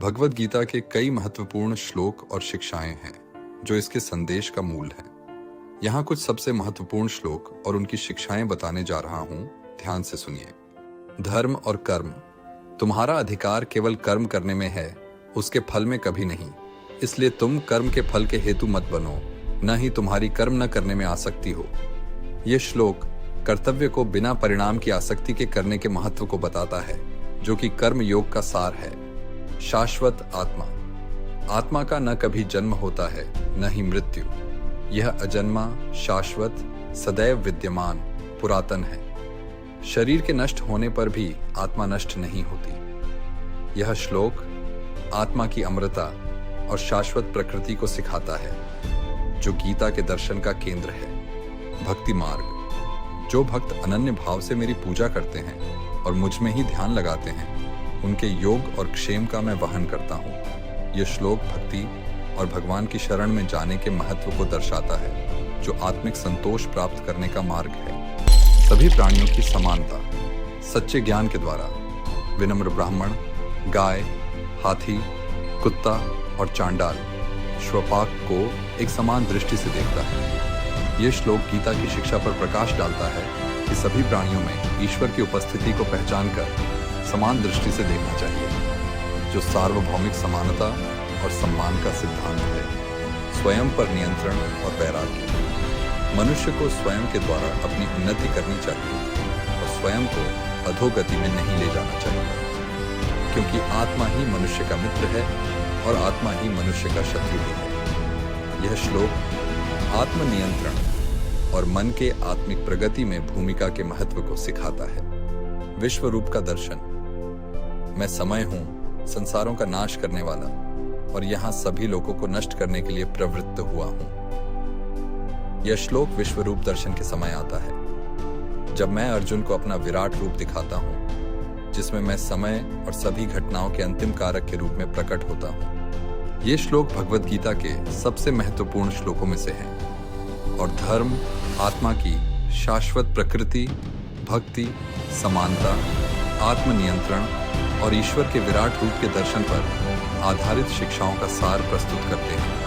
भगवद गीता के कई महत्वपूर्ण श्लोक और शिक्षाएं हैं जो इसके संदेश का मूल है। यहाँ कुछ सबसे महत्वपूर्ण श्लोक और उनकी शिक्षाएं बताने जा रहा हूं, ध्यान से सुनिए। धर्म और कर्म। तुम्हारा अधिकार केवल कर्म करने में है, उसके फल में कभी नहीं। इसलिए तुम कर्म के फल के हेतु मत बनो, न ही तुम्हारी कर्म न करने में आसक्ति हो। यह श्लोक कर्तव्य को बिना परिणाम की आसक्ति के करने के महत्व को बताता है, जो कि कर्म योग का सार है। शाश्वत आत्मा। आत्मा का न कभी जन्म होता है न ही मृत्यु। यह अजन्मा, शाश्वत, सदैव विद्यमान, पुरातन है। शरीर के नष्ट होने पर भी आत्मा नष्ट नहीं होती। यह श्लोक आत्मा की अमरता और शाश्वत प्रकृति को सिखाता है, जो गीता के दर्शन का केंद्र है। भक्ति मार्ग। जो भक्त अनन्य भाव से मेरी पूजा करते हैं और मुझ में ही ध्यान लगाते हैं, उनके योग और क्षेम का मैं वहन करता हूँ। यह श्लोक भक्ति और भगवान की शरण में जाने के महत्व को दर्शाता है, जो आत्मिक संतोष प्राप्त करने का मार्ग है। सभी प्राणियों की समानता। सच्चे ज्ञान के द्वारा विनम्र ब्राह्मण, गाय, हाथी, कुत्ता और चांडाल, श्वपाक को एक समान दृष्टि से देखता है। यह श्लोक गीता की शिक्षा पर प्रकाश डालता है कि सभी प्राणियों में ईश्वर की उपस्थिति को पहचानकर समान दृष्टि से देखना चाहिए, जो सार्वभौमिक समानता और सम्मान का सिद्धांत है। स्वयं पर नियंत्रण और वैराग्य। मनुष्य को स्वयं के द्वारा अपनी उन्नति करनी चाहिए और स्वयं को अधोगति में नहीं ले जाना चाहिए, क्योंकि आत्मा ही मनुष्य का मित्र है और आत्मा ही मनुष्य का शत्रु भी है। यह श्लोक आत्मनियंत्रण और मन के आत्मिक प्रगति में भूमिका के महत्व को सिखाता है। विश्व रूप का दर्शन। मैं समय हूं, संसारों का नाश करने वाला, और यहां सभी लोगों को नष्ट करने के लिए प्रवृत्त हुआ हूं। यह श्लोक विश्व रूप दर्शन के समय आता है, जब मैं अर्जुन को अपना विराट रूप दिखाता हूं, जिसमें मैं समय और सभी घटनाओं के अंतिम कारक के रूप में प्रकट होता हूं। यह श्लोक भगवद गीता के सबसे महत्वपूर्ण श्लोकों में से है और धर्म, आत्मा की शाश्वत प्रकृति, भक्ति, समानता, आत्मनियंत्रण और ईश्वर के विराट रूप के दर्शन पर आधारित शिक्षाओं का सार प्रस्तुत करते हैं।